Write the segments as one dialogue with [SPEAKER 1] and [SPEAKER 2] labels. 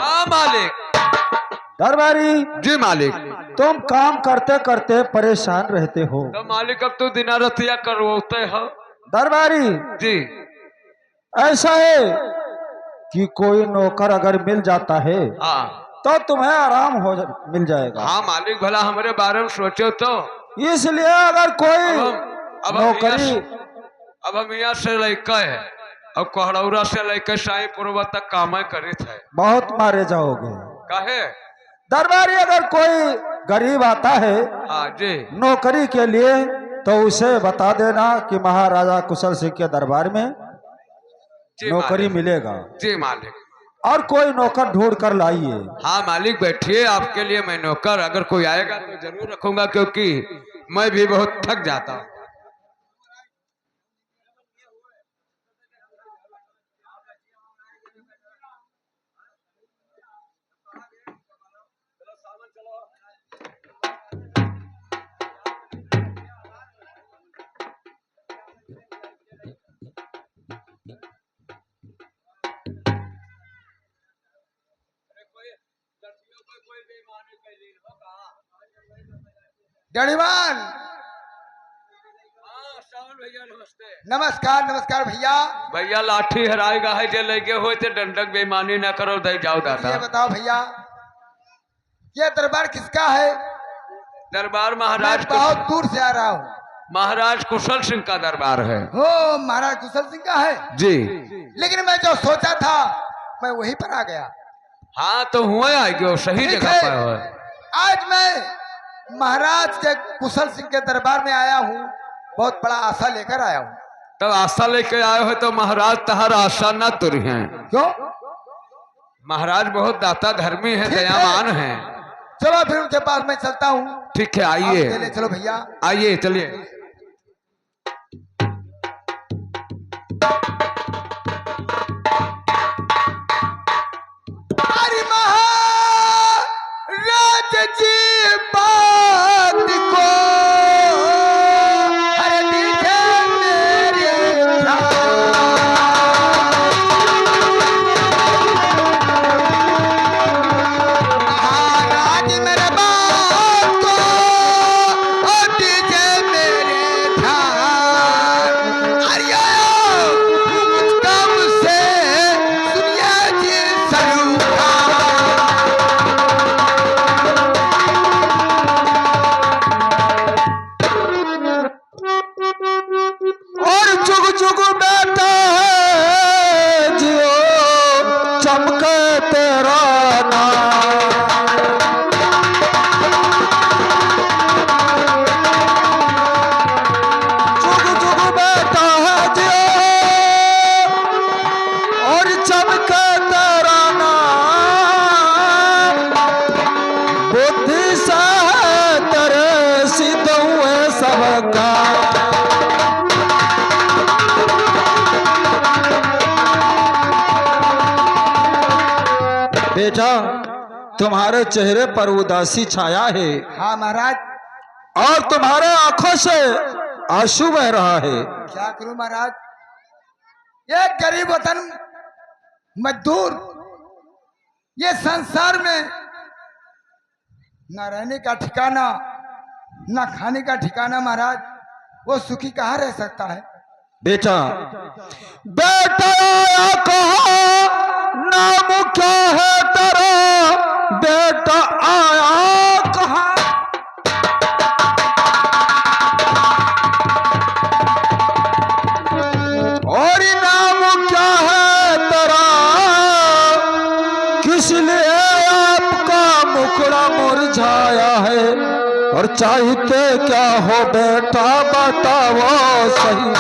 [SPEAKER 1] हाँ मालिक।
[SPEAKER 2] दरबारी
[SPEAKER 1] जी मालिक।
[SPEAKER 2] तुम काम करते करते परेशान रहते हो।
[SPEAKER 1] तो मालिक अब तू दिना रतिया करवाते हो।
[SPEAKER 2] दरबारी
[SPEAKER 1] जी।
[SPEAKER 2] ऐसा है कि कोई नौकर अगर मिल जाता है
[SPEAKER 1] हाँ
[SPEAKER 2] तो तुम्हें आराम मिल जाएगा।
[SPEAKER 1] हाँ मालिक, भला हमारे बारे में सोचो तो।
[SPEAKER 2] इसलिए अगर कोई
[SPEAKER 1] अब
[SPEAKER 2] नौकरी
[SPEAKER 1] हम यहाँ से लड़का है, अब कोहड़ौरा से लेकर साईपुरवा तक काम करित है।
[SPEAKER 2] बहुत मारे जाओगे।
[SPEAKER 1] काहे?
[SPEAKER 2] दरबारी अगर कोई गरीब आता है
[SPEAKER 1] हाँ जी।
[SPEAKER 2] नौकरी के लिए तो उसे बता देना कि महाराजा कुशल सिंह के दरबार में नौकरी मिलेगा।
[SPEAKER 1] जी मालिक।
[SPEAKER 2] और कोई नौकर ढूंढ कर लाइए।
[SPEAKER 1] हाँ मालिक, बैठिए, आपके लिए मैं नौकर अगर कोई आएगा तो जरूर रखूंगा, क्योंकि मैं भी बहुत थक जाता हूँ।
[SPEAKER 3] गणिमान
[SPEAKER 1] भैया नमस्ते।
[SPEAKER 3] नमस्कार नमस्कार भैया।
[SPEAKER 1] भैया लाठी हराएगा है जे लगे हो तो डंडक बेईमानी न करो, दे जाओ दादा।
[SPEAKER 3] ये बताओ भैया, ये दरबार किसका है?
[SPEAKER 1] दरबार महाराज
[SPEAKER 3] मैं बहुत दूर से आ रहा हूँ।
[SPEAKER 1] महाराज कुशल सिंह का दरबार है।
[SPEAKER 3] हो, महाराज कुशल सिंह का है
[SPEAKER 1] जी।
[SPEAKER 3] लेकिन मैं जो सोचा था मैं वहीं पर आ गया।
[SPEAKER 1] हाँ तो हुए आएगे, सही जगह पर हो।
[SPEAKER 3] आज मैं महाराज के कुशल सिंह के दरबार में आया हूँ, बहुत बड़ा आशा लेकर आया हूँ।
[SPEAKER 1] तब आशा लेके आए हो तो महाराज तहर आशा न तुरी हैं।
[SPEAKER 3] क्यों?
[SPEAKER 1] महाराज बहुत दाता धर्मी है, दयावान है।
[SPEAKER 3] चलो फिर उनके पास मैं चलता हूँ।
[SPEAKER 1] ठीक है, आइए।
[SPEAKER 3] चलो भैया,
[SPEAKER 1] आइए, चलिए।
[SPEAKER 3] महाराज जी बात को हर दीजिए मेरे महाराज मेरे बात को हर दीजिए मेरे ध्यान। अरे कुछ कम से सुनिए जी सरूखा।
[SPEAKER 2] और जुग जुग बेटा है जियो चमके तेरा नाम। जुग जुग बेटा है जियो और चमके तेरा नाम। बुद्धि से तेरे सिद्ध हुए सबका। बेटा तुम्हारे चेहरे पर उदासी छाया है।
[SPEAKER 3] हाँ महाराज।
[SPEAKER 2] और तुम्हारे आंखों से आंसू बह रहा है।
[SPEAKER 3] क्या करूं महाराज, ये गरीब वतन मजदूर, ये संसार में न रहने का ठिकाना न खाने का ठिकाना महाराज, वो सुखी कहाँ रह सकता है?
[SPEAKER 2] बेटा बेटा आया कहा नाम क्या है तेरा? बेटा आया कहा? और नाम क्या है तेरा? किस लिए आपका मुखड़ा मुरझाया है? और चाहते क्या हो बेटा बताओ सही।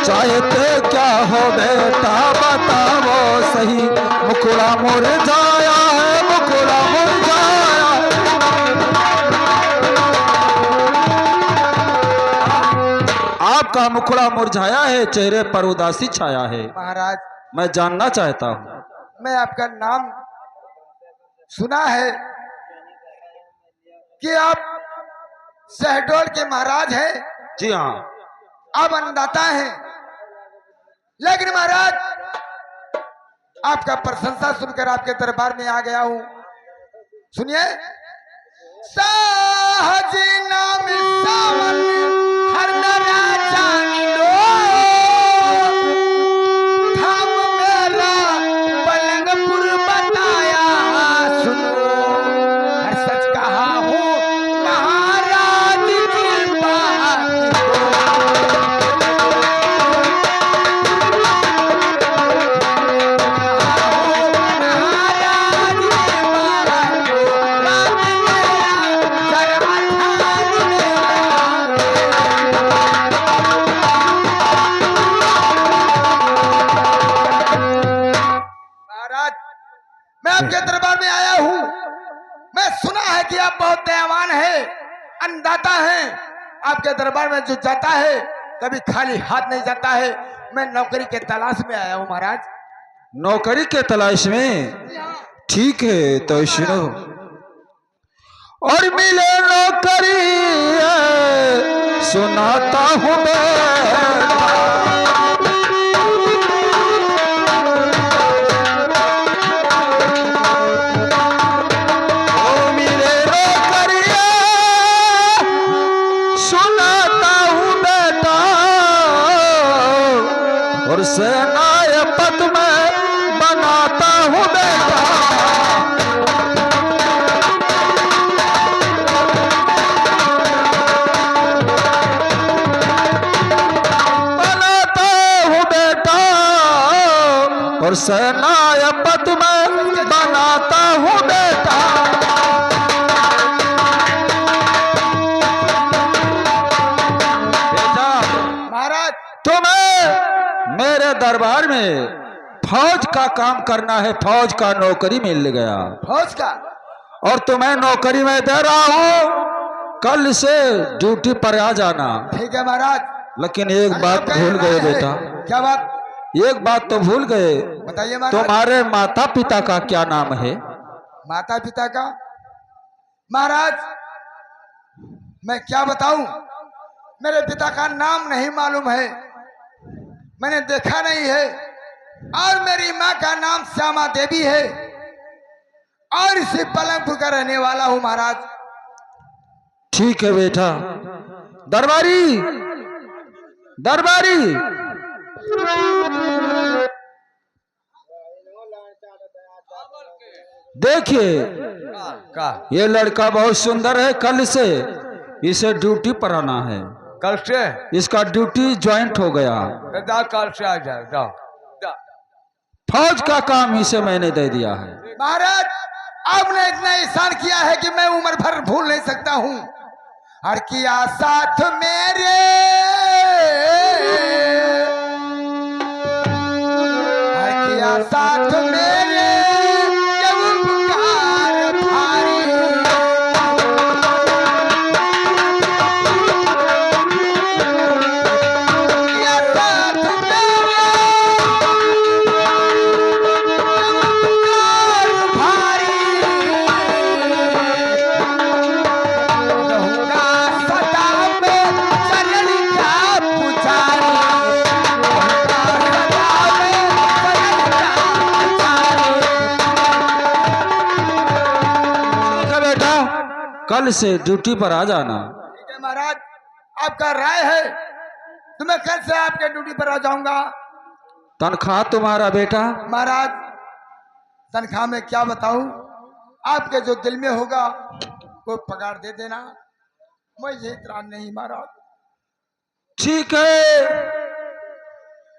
[SPEAKER 2] चाहते क्या हो बेटा बताओ सही। मुखड़ा मुरझाया है, मुखड़ा मुरझाया। आपका मुखड़ा मुरझाया है, चेहरे पर उदासी छाया है।
[SPEAKER 3] महाराज
[SPEAKER 2] मैं जानना चाहता हूँ।
[SPEAKER 3] मैं आपका नाम सुना है कि आप शहडोल के महाराज हैं।
[SPEAKER 2] जी हाँ।
[SPEAKER 3] आप अन्नदाता हैं। लेकिन महाराज आपका प्रशंसा सुनकर आपके दरबार में आ गया हूं। सुनिए, सहज नाम सावन हर नरा जानी लो, धाम मेरा पलंगपुर बताया सुनो, हर सच कहा हूँ महाराज की बात मैं आपके दरबार में आया हूँ। मैं सुना है कि आप बहुत दयावान है, अन्नदाता हैं। आपके दरबार में जो जाता है कभी खाली हाथ नहीं जाता है। मैं नौकरी के तलाश में आया हूँ महाराज।
[SPEAKER 2] नौकरी के तलाश में? ठीक है तो सुनो। और मिले नौकरी सुनाता हूँ मैं, और सेनाए पद में बनाता हूँ बेटा। बनाता हूँ बेटा और सेनाए पद में बनाता हूँ बेटा।
[SPEAKER 3] महाराज
[SPEAKER 2] मेरे दरबार में फौज का काम करना है, फौज का नौकरी मिल गया।
[SPEAKER 3] फौज का?
[SPEAKER 2] और तुम्हें नौकरी में दे रहा हूँ, कल से ड्यूटी पर आ जाना।
[SPEAKER 3] ठीक है महाराज।
[SPEAKER 2] लेकिन एक बात भूल गए बेटा।
[SPEAKER 3] क्या बात?
[SPEAKER 2] एक बात तो भूल गए।
[SPEAKER 3] बताइए महाराज।
[SPEAKER 2] तुम्हारे माता पिता का क्या नाम है?
[SPEAKER 3] माता पिता का? महाराज मैं क्या बताऊं, मेरे पिता का नाम नहीं मालूम है, मैंने देखा नहीं है। और मेरी माँ का नाम श्यामा देवी है और इसी पलंगपुर का रहने वाला हूँ महाराज।
[SPEAKER 2] ठीक है बेटा। दरबारी, दरबारी, देखिए ये लड़का बहुत सुंदर है, कल से इसे ड्यूटी पर आना है।
[SPEAKER 1] कल से
[SPEAKER 2] इसका ड्यूटी ज्वाइंट हो गया।
[SPEAKER 1] जाओ, कल से आ जाओ, जाओ।
[SPEAKER 2] फौज का काम इसे मैंने दे दिया है।
[SPEAKER 3] महाराज आपने इतना एहसान किया है कि मैं उम्र भर भूल नहीं सकता हूँ। और किया साथ मेरे, और किया साथ मेरे जब पुकार भारी, किया साथ मेरे जब पुकार भारी, रहूंगा सदा में चरण का पुजारी, रहूंगा सदा में चरण का पुजारी।
[SPEAKER 2] ठीक है बेटा, कल से ड्यूटी पर आ जाना।
[SPEAKER 3] ठीक है महाराज, आपका राय है तो मैं कल से आपके ड्यूटी पर आ जाऊंगा।
[SPEAKER 2] तनख्वाह तुम्हारा बेटा?
[SPEAKER 3] महाराज तनख्वाह में क्या बताऊं, आपके जो दिल में होगा वो पगार दे देना, मुझे इतराज नहीं महाराज।
[SPEAKER 2] ठीक है,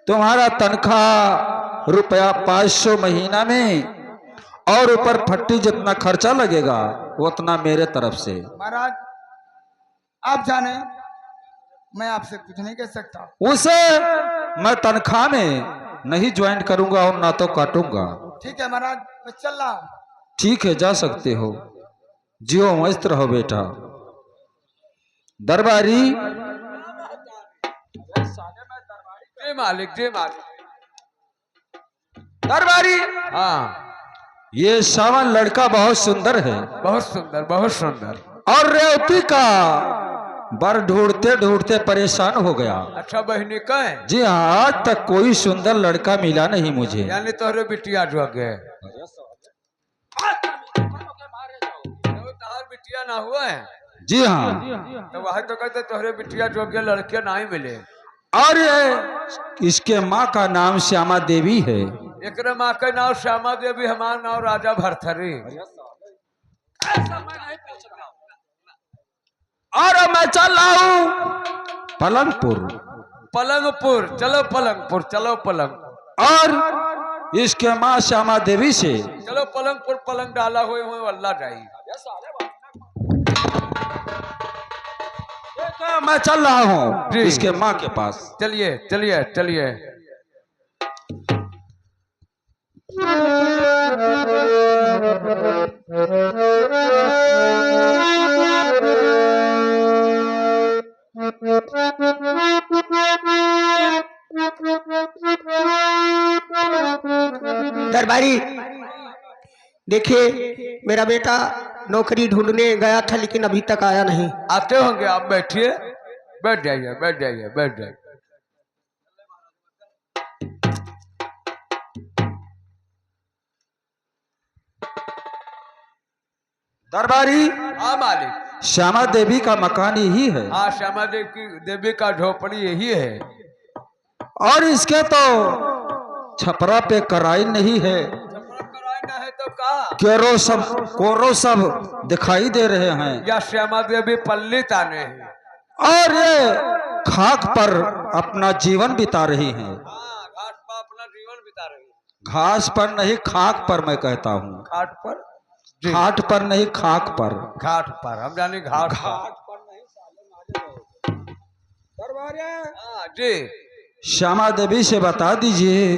[SPEAKER 2] तुम्हारा तनख्वाह रुपया 500 महीना में, और ऊपर फट्टी जितना खर्चा लगेगा उतना मेरे तरफ से।
[SPEAKER 3] महाराज आप जाने, मैं आपसे कुछ नहीं कह सकता।
[SPEAKER 2] उसे मैं तनख्वाह में नहीं ज्वाइन करूंगा और ना तो काटूंगा।
[SPEAKER 3] ठीक है महाराज, मैं चल रहा हूं।
[SPEAKER 2] ठीक है, जा सकते हो। जियो मस्त रहो बेटा। दरबारी,
[SPEAKER 1] जी मालिक, जी मालिक।
[SPEAKER 2] दरबारी,
[SPEAKER 1] हाँ,
[SPEAKER 2] ये सावन लड़का बहुत सुंदर है,
[SPEAKER 1] बहुत सुंदर, बहुत सुंदर।
[SPEAKER 2] और रेवती का बर ढूंढते ढूंढते परेशान हो गया।
[SPEAKER 1] अच्छा बहनी का है?
[SPEAKER 2] जी हाँ, आज तक कोई सुंदर लड़का मिला नहीं मुझे।
[SPEAKER 1] यानी तोहरे बिटिया जो गए तोहर बिटिया ना हुआ है?
[SPEAKER 2] जी हाँ।
[SPEAKER 1] तो वह तो कहते तोहरे बिटिया जो गए लड़के नहीं मिले।
[SPEAKER 2] और ये इसके माँ का नाम श्यामा देवी है।
[SPEAKER 1] एक माँ का नाम श्यामा देवी, हमारा नाम राजा भरथरी।
[SPEAKER 2] और मैं चल रहा हूँ पलंगपुर।
[SPEAKER 1] पलंगपुर चलो, पलंगपुर चलो, पलंग।
[SPEAKER 2] और इसके माँ श्यामा देवी से
[SPEAKER 1] चलो पलंगपुर, पलंग डाला हुए अल्लाह जाई।
[SPEAKER 2] मैं चल रहा हूँ इसके माँ के पास।
[SPEAKER 1] चलिए चलिए चलिए।
[SPEAKER 4] दरबारी देखिए, मेरा बेटा नौकरी ढूंढने गया था लेकिन अभी तक आया नहीं।
[SPEAKER 1] आते होंगे, आप बैठिए, बैठ जाइए, बैठ जाइए, बैठ जाइए।
[SPEAKER 2] दरबारी,
[SPEAKER 1] हाँ मालिक।
[SPEAKER 2] श्यामा देवी का मकान यही है।
[SPEAKER 1] हाँ, श्यामा देवी का झोपड़ी यही है।
[SPEAKER 2] और इसके तो छपरा पे कराई नहीं है,
[SPEAKER 1] है तो कहा
[SPEAKER 2] कोरो सब दिखाई दे रहे हैं।
[SPEAKER 1] या श्यामा देवी पल्ली ताने हैं
[SPEAKER 2] और ये खाक पर अपना जीवन बिता रही हैं।
[SPEAKER 1] घाट पर अपना जीवन बिता रही है।
[SPEAKER 2] घास पर नहीं, खाक पर मैं कहता हूँ।
[SPEAKER 1] घाट पर?
[SPEAKER 2] घाट पर नहीं, खाक पर।
[SPEAKER 1] घाट पर, हम जाने घाट पर जी।
[SPEAKER 2] श्यामा देवी से बता दीजिए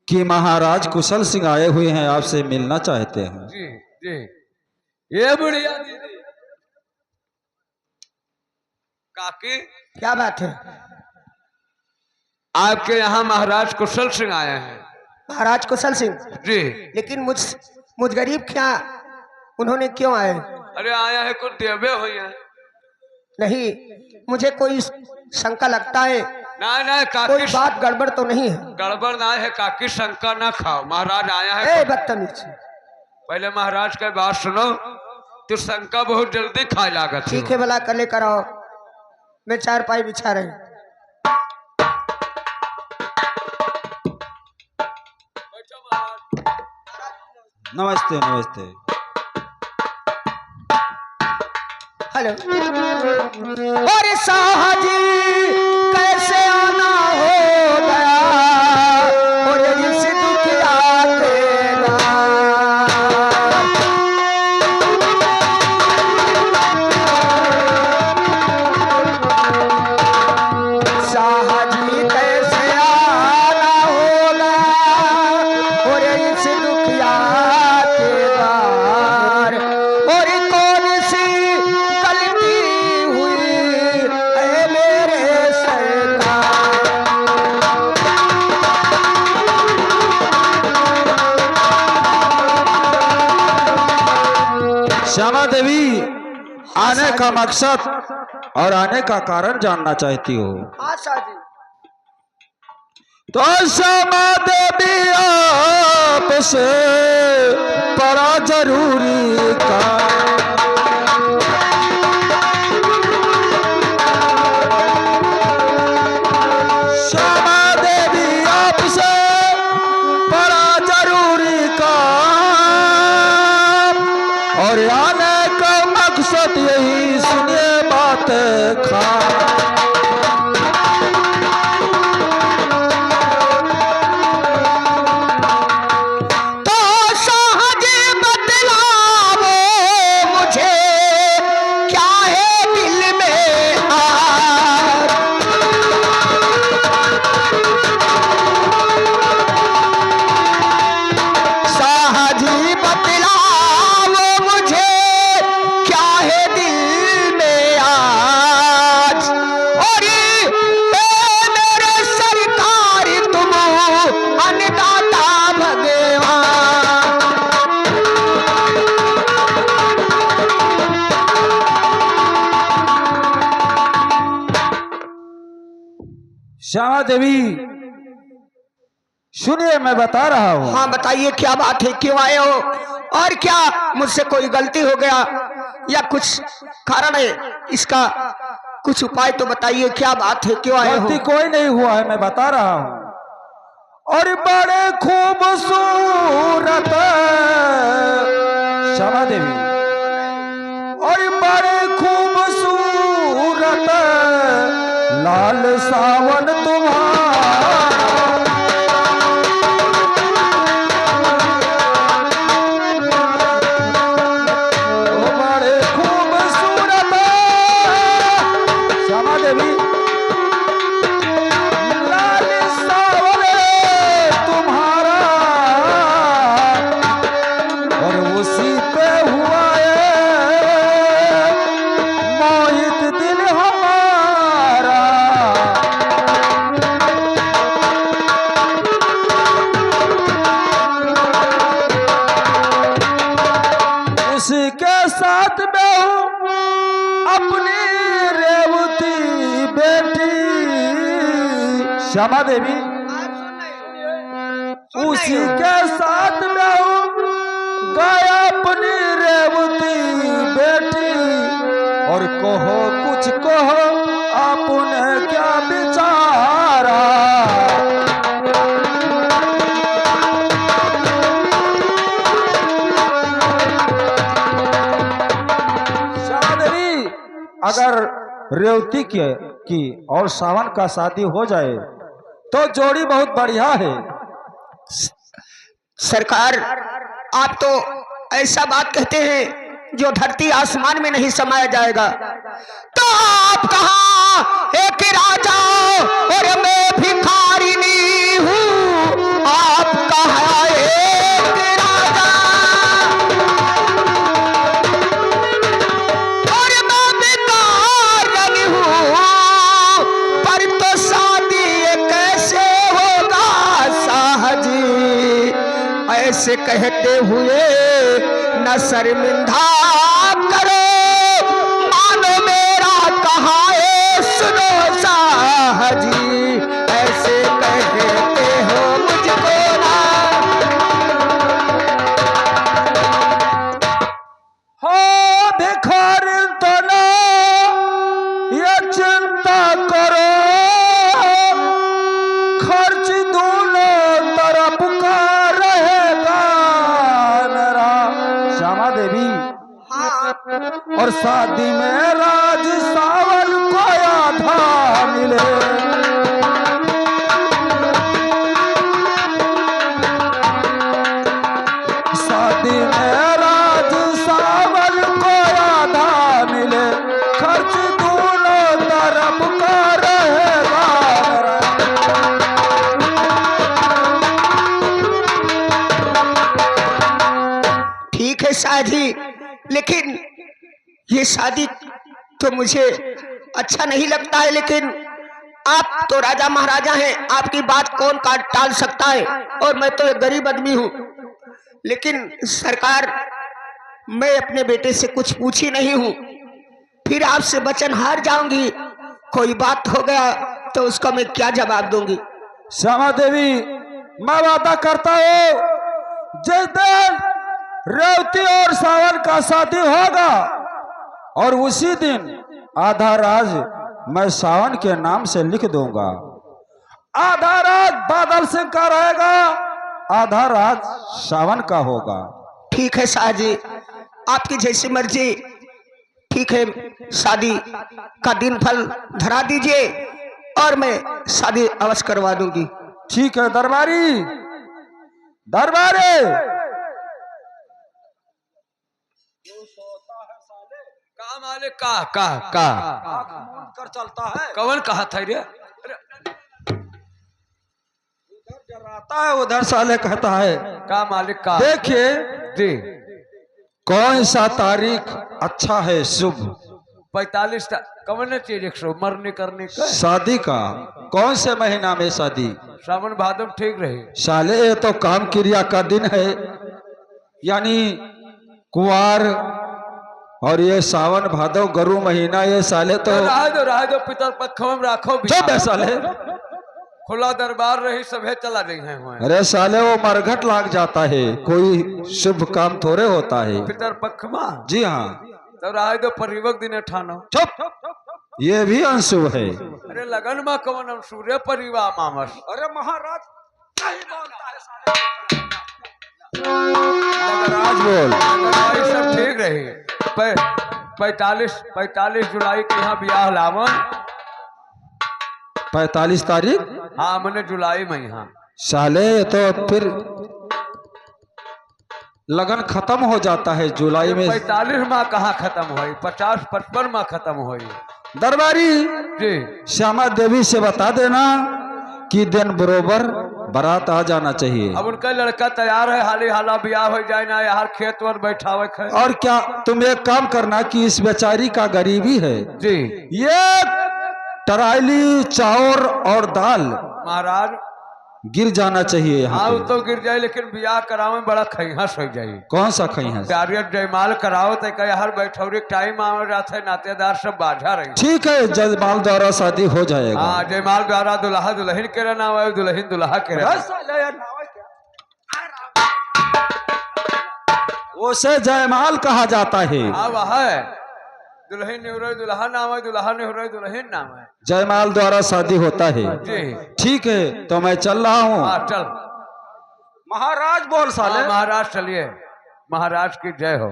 [SPEAKER 2] कि महाराज कुशल सिंह आए हुए हैं, आपसे मिलना चाहते हैं।
[SPEAKER 1] जी जी। ये बुढ़िया दीदी काकी,
[SPEAKER 4] क्या बात है?
[SPEAKER 1] आपके यहाँ महाराज कुशल सिंह आए हैं।
[SPEAKER 4] महाराज कुशल सिंह
[SPEAKER 1] जी।
[SPEAKER 4] लेकिन मुझ गरीब क्या उन्होंने क्यों आए?
[SPEAKER 1] अरे आया है, कुछ देवे हुई है।
[SPEAKER 4] नहीं, मुझे कोई शंका लगता है।
[SPEAKER 1] नहीं नहीं काकी,
[SPEAKER 4] कोई बात गड़बड़ तो नहीं है?
[SPEAKER 1] गड़बड़ ना है काकी, शंका ना खाओ। महाराज आया है।
[SPEAKER 4] ए बदतमीज,
[SPEAKER 1] पहले महाराज का बात सुनो, तो शंका बहुत जल्दी खाए लागत।
[SPEAKER 4] ठीक है भला, कर लेकर आओ, मैं चारपाई बिछा रही।
[SPEAKER 2] नमस्ते नमस्ते।
[SPEAKER 4] हेलो। और साहजी कैसे आना हो गया, और इस दुखिया तेरा। साहजी कैसे आना होगा, और इस दुखिया तेरा। और कौन सी गलती हुई है मेरे सरकार।
[SPEAKER 2] श्यामा देवी, आने का मकसद और आने का कारण जानना चाहती हो?
[SPEAKER 4] हाँ साहजी।
[SPEAKER 2] तो श्यामा देवी आपसे बड़ा जरूरी का। श्यामा देवी आपसे बड़ा जरूरी काम, और आने का मकसद यही, सुनिए बात खा।
[SPEAKER 4] तो साहजी बतलाओ
[SPEAKER 2] श्यामा देवी सुनिए, मैं बता रहा हूँ।
[SPEAKER 4] हाँ बताइए क्या बात है, क्यों आए हो, और क्या मुझसे कोई गलती हो गया या कुछ कारण है इसका, कुछ उपाय तो बताइए, क्या बात है, क्यों आए हो?
[SPEAKER 2] गलती कोई नहीं हुआ है, मैं बता रहा हूँ। और बड़े खूबसूरत श्यामा देवी, और बड़े खूबसूरत लाल सावन तुम्हारा, बड़े खूबसूरत श्यामा देवी लाल सावन तुम्हारा, और उसी पे हुआ है मोहित दिल हमारा। उसी के साथ मैं हूँ अपनी रेवती बेटी श्यामा देवी, उसी के साथ मैं हूँ गया अपनी रेवती बेटी, और कहो कुछ कहो आपने क्या विचारा। श्यामा देवी, अगर रेवती की और सावन का शादी हो जाए तो जोड़ी बहुत बढ़िया है।
[SPEAKER 4] सरकार आप तो ऐसा बात कहते हैं जो धरती आसमान में नहीं समाया जाएगा, तो आप कहाँ एक राजा और मैं भिखारिनी हूँ, आप कहाँ एक राजा और मैं भिखारिनी हूँ, पर तो शादी कैसे होगा साहजी, ऐसे कहते हुए न शर्मिंदा करो, मानो मेरा कहा है सुनो साहजी, ऐसे कहते हो मुझको ना।
[SPEAKER 2] हो भिखारी तो ना ये चिंता करो, खर्च दोनों तरफ का रहेगा मेरा श्यामा देवी, और शादी में राज सावन को आधा मिले। शादी में राज सावन को आधा मिले, खर्च दोनों तरफ का रहेगा मेरा।
[SPEAKER 4] ठीक है शादी, लेकिन ये शादी तो मुझे अच्छा नहीं लगता है, लेकिन आप तो राजा महाराजा हैं, आपकी बात कौन काट टाल सकता है, और मैं तो एक गरीब आदमी हूँ। लेकिन सरकार मैं अपने बेटे से कुछ पूछी नहीं हूँ, फिर आपसे वचन हार जाऊंगी, कोई बात हो गया तो उसका मैं क्या जवाब दूंगी।
[SPEAKER 2] श्यामा देवी, मैं वादा करता हूँ जिस दिन रेवती और सावन का शादी होगा और उसी दिन आधा राज मैं सावन के नाम से लिख दूंगा, आधा राज बादल सिंह का रहेगा, आधा राज सावन का होगा।
[SPEAKER 4] ठीक है शाह जी, आपकी जैसी मर्जी। ठीक है, शादी का दिन फल धरा दीजिए और मैं शादी अवश्य करवा दूंगी।
[SPEAKER 2] ठीक है दरबारी, दरबारी
[SPEAKER 1] का मालिक का
[SPEAKER 2] कर चलता है,
[SPEAKER 1] कवन कहा था रे?
[SPEAKER 2] उधर जराता है उधर साले कहता है।
[SPEAKER 1] का मालिक का
[SPEAKER 2] देखिए
[SPEAKER 1] जी,
[SPEAKER 2] कौन सा तारीख अच्छा है शुभ
[SPEAKER 1] 45 कवन चीज मरने करने का
[SPEAKER 2] शादी का, कौन से महीना में शादी?
[SPEAKER 1] सावन भादव ठीक रहे।
[SPEAKER 2] साले ये तो काम क्रिया का दिन है, यानी कुवार, और ये सावन भादव गरु महीना, ये साले तो
[SPEAKER 1] रहा दो पितर पक्ष में राखो भी।
[SPEAKER 2] चुप है साले,
[SPEAKER 1] खुला दरबार रही सभे चला रही है हुए
[SPEAKER 2] अरे साले वो मरघट लाग जाता है, कोई शुभ काम थोड़े होता है।
[SPEAKER 1] पितर पक्ष में
[SPEAKER 2] जी हाँ।
[SPEAKER 1] तो राय दो परिवक दिन ठानो
[SPEAKER 2] चुप, ये भी अनशुभ है।
[SPEAKER 1] अरे लगन में कौन हम सूर्य परिवार मामस।
[SPEAKER 2] अरे महाराज नहीं बोलता है साले। महाराज बोल।
[SPEAKER 1] लगन सब ठीक रही। 45 जुलाई के यहाँ ब्याह लावन।
[SPEAKER 2] 45 तारीख?
[SPEAKER 1] हाँ मैंने जुलाई में यहाँ।
[SPEAKER 2] साले तो फिर लगन खत्म हो जाता है जुलाई में।
[SPEAKER 1] 45 माह कहाँ खत्म हुई, 50-55 माह खत्म हुई।
[SPEAKER 2] दरबारी
[SPEAKER 1] जी
[SPEAKER 2] श्यामा देवी से बता देना कि दिन बरोबर बारात आ जाना चाहिए।
[SPEAKER 1] अब उनका लड़का तैयार है, हाली हाला ब्याह हो जाए ना यार, खेत वर बैठावे है।
[SPEAKER 2] और क्या तुम एक काम करना कि इस बेचारी का गरीबी है
[SPEAKER 1] जी,
[SPEAKER 2] ये टराइली चाउर और दाल
[SPEAKER 1] महाराज
[SPEAKER 2] गिर जाना चाहिए यहाँ
[SPEAKER 1] हाँ
[SPEAKER 2] पे।
[SPEAKER 1] तो गिर जाए, लेकिन ब्याह करावे बड़ा खैहस हो जाए।
[SPEAKER 2] कौन सा खई है?
[SPEAKER 1] प्यारियत जयमाल कराओ तो कहे हर बैठौरी टाइम आवे जाते, नातेदार सब बाझा रही।
[SPEAKER 2] ठीक है, जजमाल द्वारा शादी हो जाएगा।
[SPEAKER 1] हाँ जयमाल द्वारा दुल्हा दुल्हन के नाम आए, दुल्हन दुल्हा के
[SPEAKER 2] उसे जयमाल कहा जाता है।
[SPEAKER 1] हाँ वह है, दुल्हन निहुरे दुल्हा नाम है, दुल्हा निहुरे दुल्हन नाम है।
[SPEAKER 2] जयमाल द्वारा शादी होता है।
[SPEAKER 1] जी
[SPEAKER 2] ठीक है, तो मैं चल रहा हूँ।
[SPEAKER 1] हाँ चल
[SPEAKER 2] महाराज बोल साले।
[SPEAKER 1] हाँ, महाराज चलिए, महाराज की जय हो।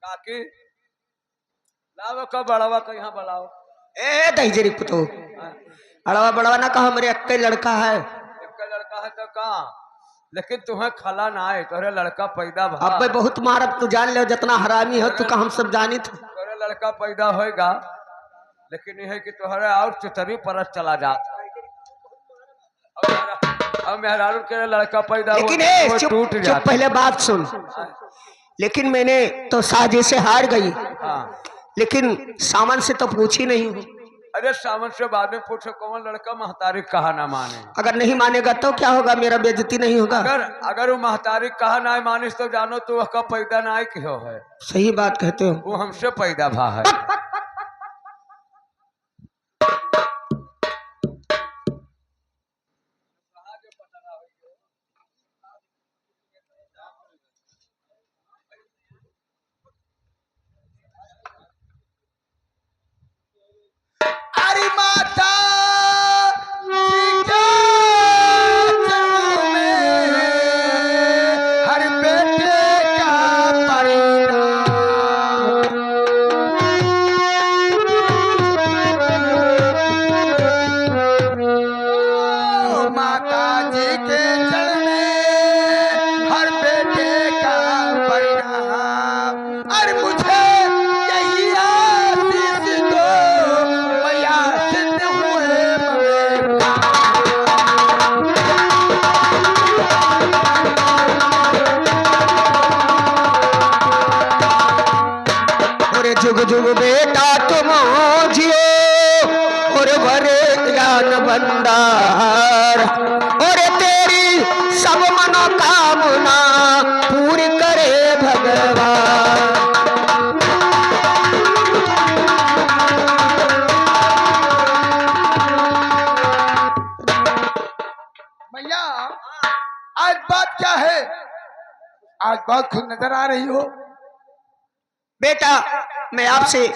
[SPEAKER 1] काकी लाओ का बड़ावा का यहाँ बुलाओ।
[SPEAKER 4] ए दहीजरी पुतो अड़वा बड़वा ना कहा, मेरे अक्के लड़का है।
[SPEAKER 1] एक लड़का है तो कहाँ, लेकिन तुम्हें खला ना आए, तोरे लड़का पैदा भा।
[SPEAKER 4] अब मैं बहुत मारब, तू जान ले जितना हरामी हो तू का हम सब जानी थे।
[SPEAKER 1] तोरे लड़का पैदा होएगा, लेकिन यह है कि तुम्हारे और चुतरी परत चला जाता। अब मेहरारू के लड़का पैदा
[SPEAKER 4] लेकिन
[SPEAKER 1] हुआ, वो
[SPEAKER 4] चुप
[SPEAKER 1] टूट
[SPEAKER 4] चुप,
[SPEAKER 1] जाता।
[SPEAKER 4] पहले बात सुन। लेकिन मैंने तो साजे से हार गई,
[SPEAKER 1] हाँ
[SPEAKER 4] लेकिन सामान से तो पूछी नहीं हूँ।
[SPEAKER 1] अरे सावन से बाद में पूछो कौन लड़का महतारी कहा ना माने।
[SPEAKER 4] अगर नहीं मानेगा तो क्या होगा, मेरा बेइज्जती नहीं होगा।
[SPEAKER 1] अगर वो महतारी कहा ना मानिस तो जानो तो वह का पैदा ना क्यों है।
[SPEAKER 4] सही बात कहते हो।
[SPEAKER 1] वो हमसे पैदा भा है।
[SPEAKER 3] अरे माता जी के चरणों में हर बेटे का परिणाम। माता जी के चरण में हर बेटे का परिणाम। अरे मुझे यही आशीष दो, मैया सिद्ध हुए मगर।
[SPEAKER 4] और जुग जुग बेटा तुम जियो, और भरे ज्ञान भंडार, और तेरी सब मनोकामना पूरी करे भगवान।
[SPEAKER 3] मैया आज बात क्या है? आज बहुत खुद नजर आ रही हो।
[SPEAKER 4] बेटा मैं आपसे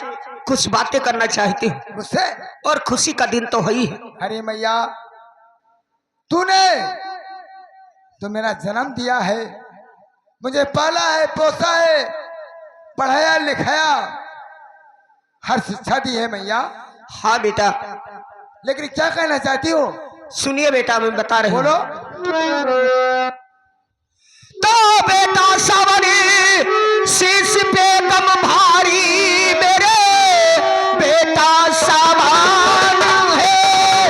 [SPEAKER 4] कुछ बातें करना चाहती हूँ,
[SPEAKER 3] मुझसे?
[SPEAKER 4] और खुशी का दिन तो है ही है।
[SPEAKER 3] अरे मैया, तूने तो मेरा जन्म दिया है, मुझे पाला है, पोसा है, पढ़ाया लिखाया, हर शिक्षा दी है मैया।
[SPEAKER 4] हाँ बेटा।
[SPEAKER 3] लेकिन क्या कहना चाहती हो?
[SPEAKER 4] सुनिए बेटा, मैं बता रही हूँ।
[SPEAKER 3] बोलो।
[SPEAKER 4] तो बेटा सावरी शीश पे कम भारी, मेरे बेटा सावन है।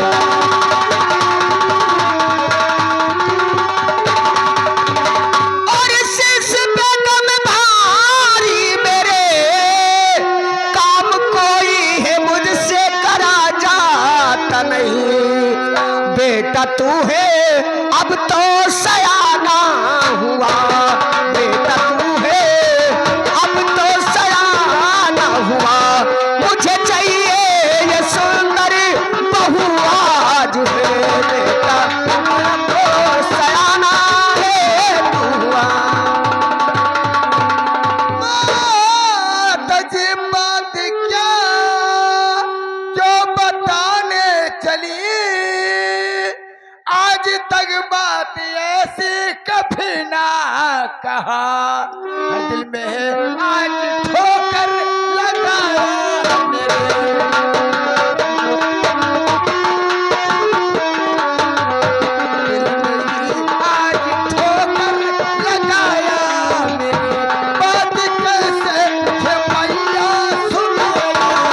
[SPEAKER 4] और शीश पे कम भारी, मेरे काम कोई है मुझसे करा जाता नहीं। बेटा तू है अब तो सयाना हुआ, बेटा तू है अब तो सयाना हुआ। मुझे चाहिए ये सुंदर बहू आज है।
[SPEAKER 3] कहा, हर दिल में है आज ठोकर लगाया मेरे। दिल में आज ठोकर लगाया मेरे, बात कैसे है मैया सुनाया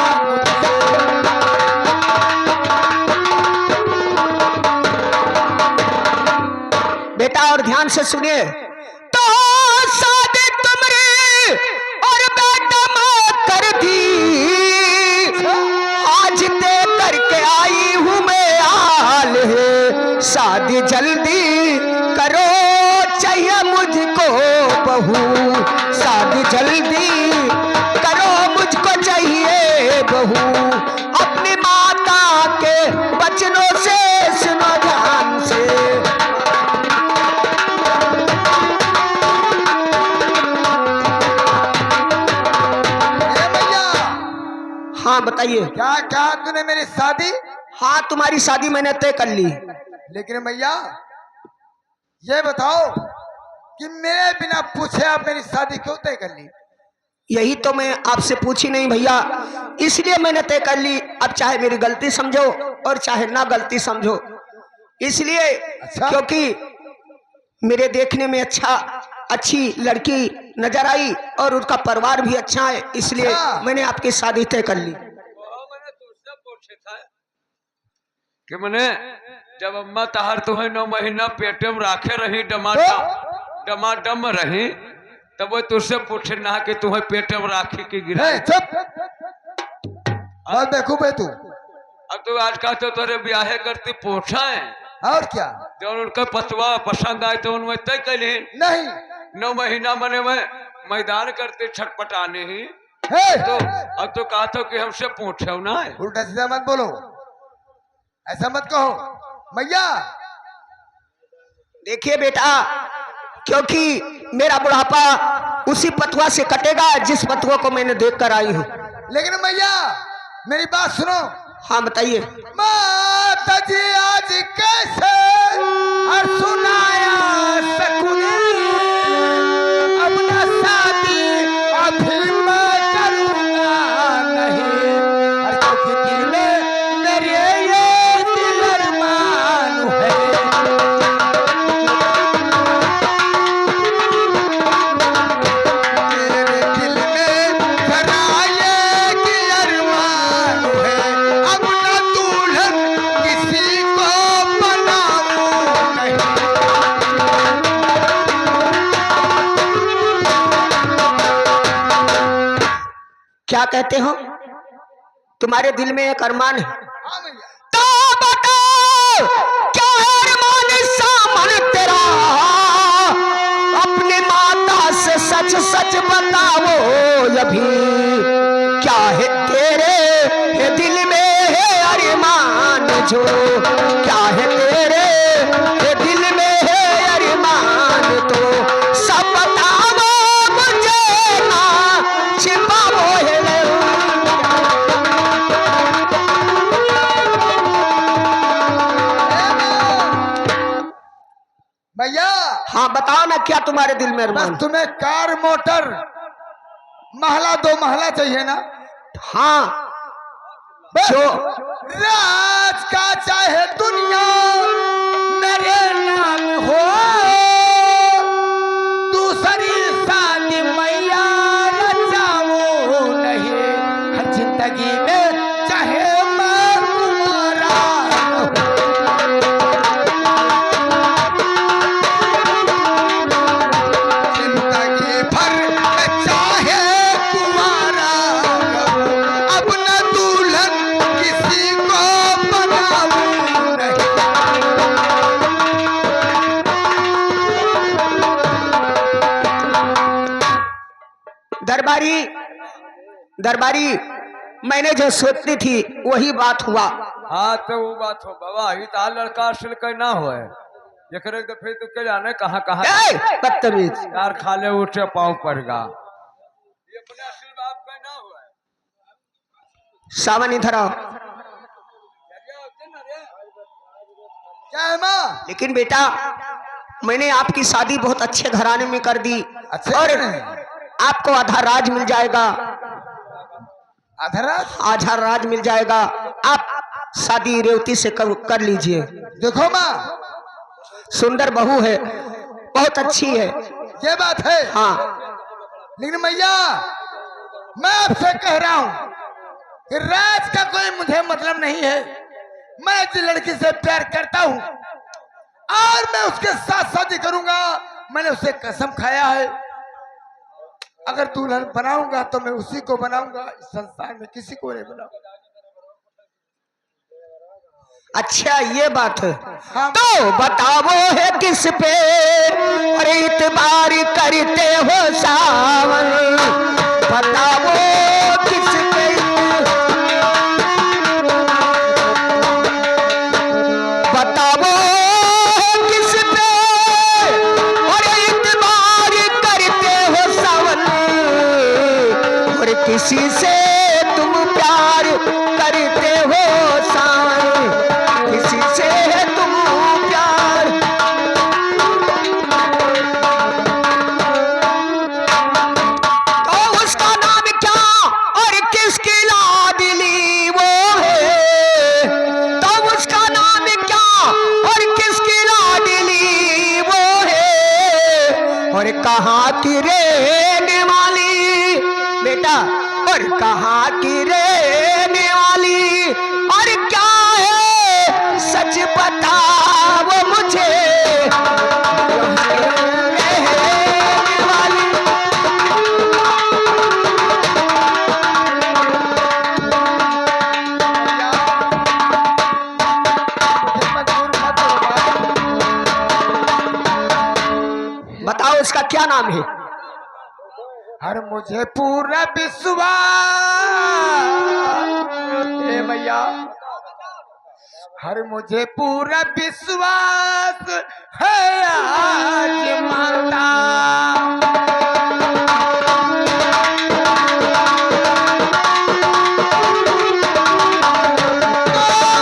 [SPEAKER 4] बेटा और ध्यान से सुनिए। तो शादी तुमरी और बेटा मैं कर दी, आज दे करके आई हूँ मैं हाल है, शादी जल्दी करो चाहिए मुझको बहू, शादी जल्दी करो मुझको चाहिए बहू, अपनी माता के वचनों से सुनो ध्यान से। हाँ बताइए।
[SPEAKER 3] क्या कहा तूने मेरी शादी?
[SPEAKER 4] हाँ तुम्हारी शादी मैंने तय कर ली।
[SPEAKER 3] लेकिन भैया ये बताओ कि मेरे बिना पूछे आप मेरी शादी क्यों तय कर ली?
[SPEAKER 4] यही तो मैं आपसे पूछी नहीं भैया, इसलिए मैंने तय कर ली। अब चाहे मेरी गलती समझो और चाहे ना गलती समझो, इसलिए
[SPEAKER 3] अच्छा?
[SPEAKER 4] क्योंकि मेरे देखने में अच्छी लड़की नजर आई और उसका परिवार भी अच्छा है, इसलिए
[SPEAKER 3] अच्छा।
[SPEAKER 4] मैंने आपकी शादी तय कर ली।
[SPEAKER 1] मैंने तुझसे पूछे था कि मैंने जब अम्मा तहार तुम्हें 9 महीना पेटे में राखे रही, डमाडम रही, तब वो तुझसे पूछे ना कि तुम्हें पेटे में राखी की गिरा।
[SPEAKER 3] चुप, बहुत बेवकूफ है तू।
[SPEAKER 1] अब तो आज का तो तेरे ब्याहे करती पूछा है,
[SPEAKER 3] और क्या?
[SPEAKER 1] जो उनका पतवा पसंद आए तो उनमें तय कर
[SPEAKER 3] नहीं
[SPEAKER 1] 9 महीना मैंने मैं मैदान करते छटपटाने ही,
[SPEAKER 3] है।
[SPEAKER 1] तो अब तो कहा था कि हमसे पूछे ना।
[SPEAKER 3] उल्टा सीधा मत बोलो, ऐसा मत कहो भैया।
[SPEAKER 4] देखिए बेटा, क्योंकि मेरा बुढ़ापा उसी पतवा से कटेगा जिस पतवा को मैंने देख कर आई हूँ।
[SPEAKER 3] लेकिन भैया मेरी बात सुनो।
[SPEAKER 4] हाँ बताइए।
[SPEAKER 3] माता जी आज कैसे और सुनाया सकुनी, अपना शादी अभी मैं करूँगा नहीं, हर क्योंकि दिल में मेरे ये दिल अरमान है। मेरे दिल में कराए कि अरमान है, अपना दुल्हन किसी को बनाऊं नहीं।
[SPEAKER 4] क्या कहते हो? तुम्हारे दिल में एक अरमान है,
[SPEAKER 3] हाँ भैया।
[SPEAKER 4] तो बताओ क्या है अरमान सामन तेरा, अपनी माता से सच सच बताओ अभी, क्या है तेरे है दिल में है अरमान, जो क्या है तेरे है दिल में है अरमान, तो सब बताओ मुझे ना छिपाओ है।
[SPEAKER 3] भैया
[SPEAKER 4] हाँ बताओ ना, क्या तुम्हारे दिल में
[SPEAKER 3] बस
[SPEAKER 4] अरमान?
[SPEAKER 3] तुम्हें कार मोटर महला 2 महला चाहिए ना?
[SPEAKER 4] हाँ
[SPEAKER 3] बस
[SPEAKER 4] जो
[SPEAKER 3] राज का चाहे दुनिया मेरे नाम हो, दूसरी शादी मैया रचाऊं नहीं, हर जिंदगी में चाहे मैं तुम्हारा जिंदगी भर चाहे तुम्हारा, अब न दुल्हन किसी को बनाऊं नहीं।
[SPEAKER 4] दरबारी दरबारी मैंने जो सोचती थी वही बात हुआ।
[SPEAKER 1] हाँ तो वो बात हो बाबा, ही तो लड़का असल का ना हो एकरे तो फिर तो के जाने कहाँ कहाँ
[SPEAKER 4] ए, बदतमीज।
[SPEAKER 1] यार खाले उठे पाँव पड़ेगा, ये अपने असल बाप का ना हुआ है।
[SPEAKER 4] सावन इधर आओ।
[SPEAKER 3] क्या है माँ?
[SPEAKER 4] लेकिन बेटा मैंने आपकी शादी बहुत अच्छे घराने में कर दी
[SPEAKER 3] अच्छे
[SPEAKER 4] और
[SPEAKER 3] घराने?
[SPEAKER 4] आपको आधा राज मिल जाएगा,
[SPEAKER 3] आधा
[SPEAKER 4] राज मिल जाएगा। आप शादी रेवती से कर लीजिए।
[SPEAKER 3] देखो माँ,
[SPEAKER 4] सुंदर बहू है, बहुत अच्छी है।
[SPEAKER 3] ये बात है।
[SPEAKER 4] हाँ,
[SPEAKER 3] लेकिन मैया, मैं आपसे कह रहा हूँ कि राज का कोई मुझे मतलब नहीं है। मैं जिस लड़की से प्यार करता हूँ और मैं उसके साथ शादी करूंगा, मैंने उसे कसम खाया है, अगर दुल्हन बनाऊंगा तो मैं उसी को बनाऊंगा, इस संसार में किसी को नहीं बनाऊंगा।
[SPEAKER 4] अच्छा ये बात है।
[SPEAKER 3] हाँ।
[SPEAKER 4] तो बताओ है किस पे और इतबार करते हो सावन, बताओ किस पे, बताओ किस पे और इतबार करते हो सावन, और किसी से तुम प्यार करते हो सावन, किसी से तुम प्यार। तो उसका नाम क्या और किसकी लाडली वो है, तो उसका नाम क्या और किसकी लाडली वो है, और कहाँ की रहने वाली बेटा, और कहाँ की रहने वाली, और क्या है सच बताओ मुझे, रहने वाली। बताओ इसका क्या नाम है।
[SPEAKER 3] हर मुझे पूरा विश्वास, ए भैया, हर मुझे पूरा विश्वास है आज माता,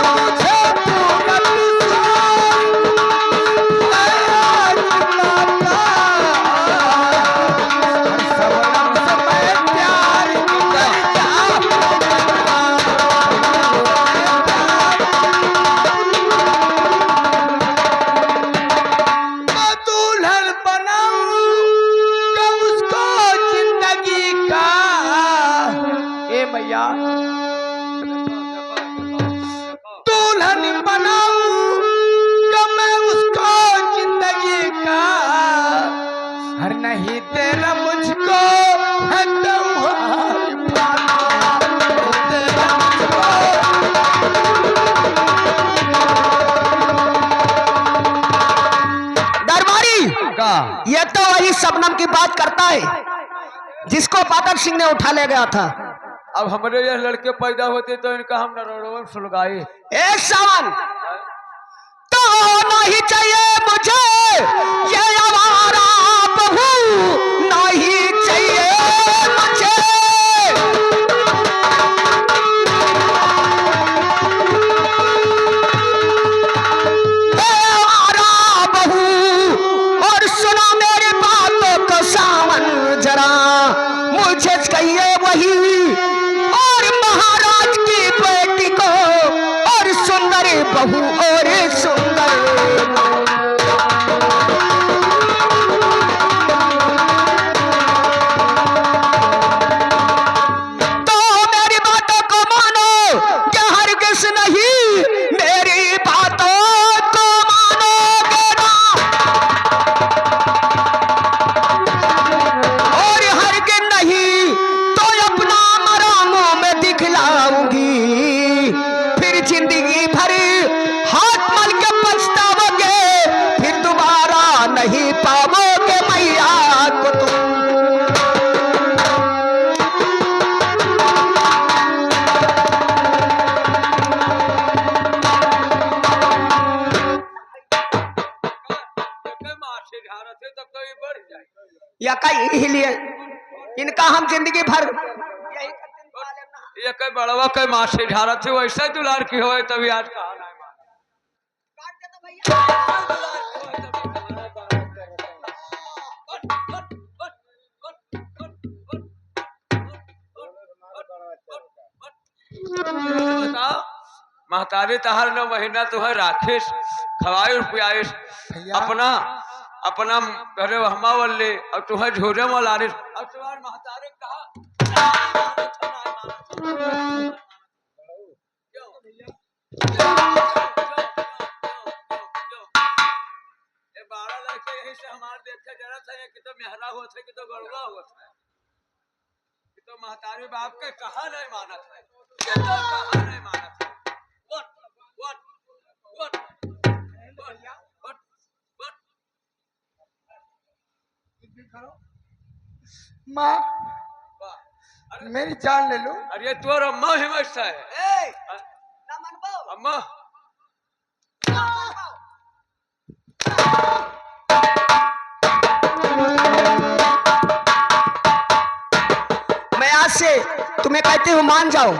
[SPEAKER 3] मुझे पूरा विश्वास है आज माता, सबरम से मैं प्यार करता, मैं दुल्हन बनाऊंगा उसको जिंदगी का, ए मैया, दुल्हन बनाऊंगा मैं उसको जिंदगी का, हर नहीं तेरा मुझको है तुम्हारी पाना, तेरा मुझको।
[SPEAKER 4] दरबारी,
[SPEAKER 1] का
[SPEAKER 4] ये तो वही शबनम की बात करता है जिसको पातर सिंह ने उठा ले गया था।
[SPEAKER 1] अब हमारे यह लड़के पैदा होते तो इनका हम नरोड़ों सुलगाए।
[SPEAKER 4] ए सावन, तो नहीं चाहिए मुझे ये आवारा बहू, नहीं चाहिए मुझे, ये आवारा बहू। और सुनो मेरी बातों को सावन जरा, मुझे चाहिए वही और महाराज की बेटी को, और सुंदर बहू और सुंदर। तो मेरी बातों को मानो कि हरगिज नहीं, मेरी बातों को मानोगे ना, और हरगिज नहीं तो अपना मरामों में दिखलाऊंगी, फिर जिंदगी भर हाथ मल के पछताओगे, फिर दोबारा नहीं पाओगे मैया को तुम।
[SPEAKER 1] माछी झाड़ा थे तब तो ये बढ़ जाए।
[SPEAKER 4] या कहीं लिए इनका हम जिंदगी भर यही करते पाले ना।
[SPEAKER 1] ये कई बड़वा कई माछी झाड़ा थे, वैसे दुलार की हो तभी आज कहा
[SPEAKER 4] काट दे तो भैया।
[SPEAKER 1] महतारी तहार 9 महीना तुहे राखिस खवाइस पियाइस
[SPEAKER 3] भैया।
[SPEAKER 1] अपना अपना घरे हमा वल्ले और तुहे झोरे में लारिस और तुम्हार महतारी कहा ये 12 लड़के यही से हमार देखे जरा था कि तो मेहरा हुआ था कि तो गड़ुआ हुआ था कि तो महतारी बाप के कहा नहीं माना था ये तो कहा नहीं माना था what
[SPEAKER 3] माँ
[SPEAKER 1] वाह अरे
[SPEAKER 3] मेरी जान ले लो।
[SPEAKER 1] अरे तोर अम्मा ही मस्त है अम्मा
[SPEAKER 4] मैं आज से तुम्हें कहती हूँ मान जाओ।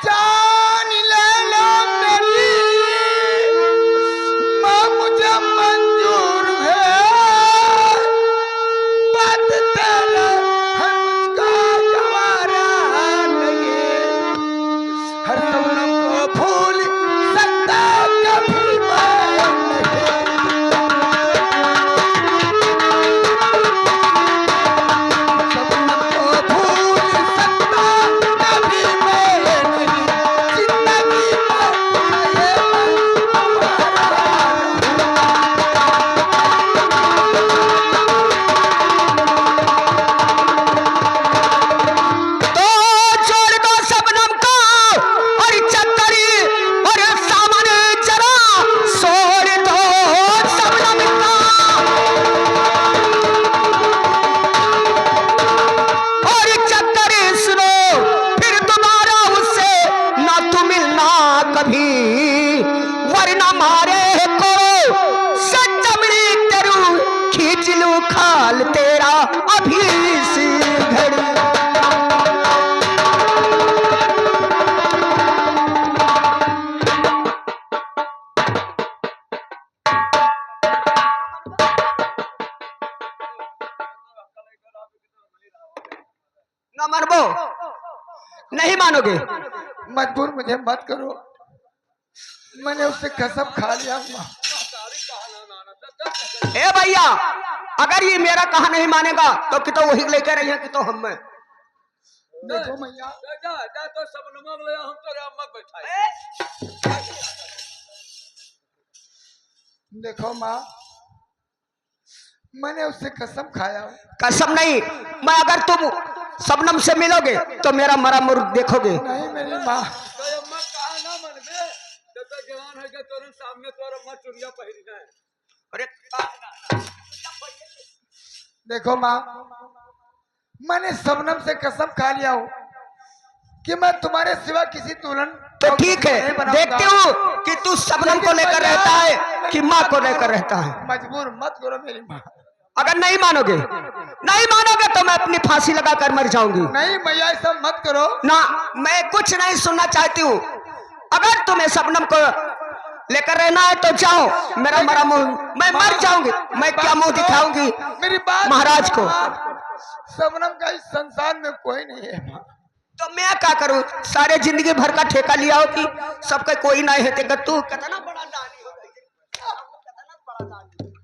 [SPEAKER 3] जान ले लो मेरी माँ मुझे मंजूर है बात तेरा है मुझका गवारा नहीं हर सपनों को भूल सकता कभी मैं नहीं सपनों को भूल सकता कभी मैं नहीं जिंदगी में ये
[SPEAKER 4] तो छोड़ दो शबनम को और चक्करी और सामने जरा छोड़ दो शबनम को और चक्करी सुनो फिर दोबारा उससे ना तू मिलना कभी वरना मारे को सचमड़ी तेरू खींच लू खाल तेरा अभी सी घड़ी। ना मानबो नहीं मानोगे।
[SPEAKER 3] मजबूर मुझे मत करो मैंने उससे कसम खा लिया माँ।
[SPEAKER 4] ए भैया अगर ये मेरा कहा नहीं मानेगा तो कि तो वही लेकर रही है कि तो हम में।
[SPEAKER 3] देखो मैया
[SPEAKER 1] जा जा तो सब नमक ले हम तो अम्मा बैठाए
[SPEAKER 3] देखो माँ मैंने उससे कसम खाया
[SPEAKER 4] कसम नहीं मैं अगर तुम शबनम से मिलोगे तो मेरा मरा मुर्ग देखोगे।
[SPEAKER 3] नहीं मेरी माँ
[SPEAKER 1] तो अम्मा कहा ना मन में तो जवान है के तोरे सामने तोर अम्मा चुरिया पहिरना है
[SPEAKER 4] अरे
[SPEAKER 3] देखो माँ मैंने शबनम से कसम खा लिया हूँ कि मैं तुम्हारे सिवा किसी दुल्हन
[SPEAKER 4] तो ठीक है
[SPEAKER 3] नहीं बनाऊंगा।
[SPEAKER 4] देखती हूँ कि तू शबनम को लेकर रहता है कि माँ को लेकर रहता है।
[SPEAKER 3] मजबूर मत करो मेरी माँ।
[SPEAKER 4] अगर नहीं मानोगे तो मैं अपनी फांसी लगाकर मर जाऊंगी।
[SPEAKER 3] नहीं मैया ऐसा मत करो।
[SPEAKER 4] ना मैं कुछ नहीं सुनना चाहती हूँ। अगर तुम्हें शबनम को लेकर रहना है तो जाओ मेरा मरा मुंह मैं मर जाऊंगी। मैं क्या मुंह दिखाऊंगी
[SPEAKER 3] मेरी बात
[SPEAKER 4] महाराज को।
[SPEAKER 3] शबनम का इस संसार में कोई नहीं है माँ।
[SPEAKER 4] तो मैं क्या करूं सारे जिंदगी भर का ठेका लिया हो कि सबका कोई नहीं है तू कितना बड़ा दानी हो गई, कितना बड़ा दानी।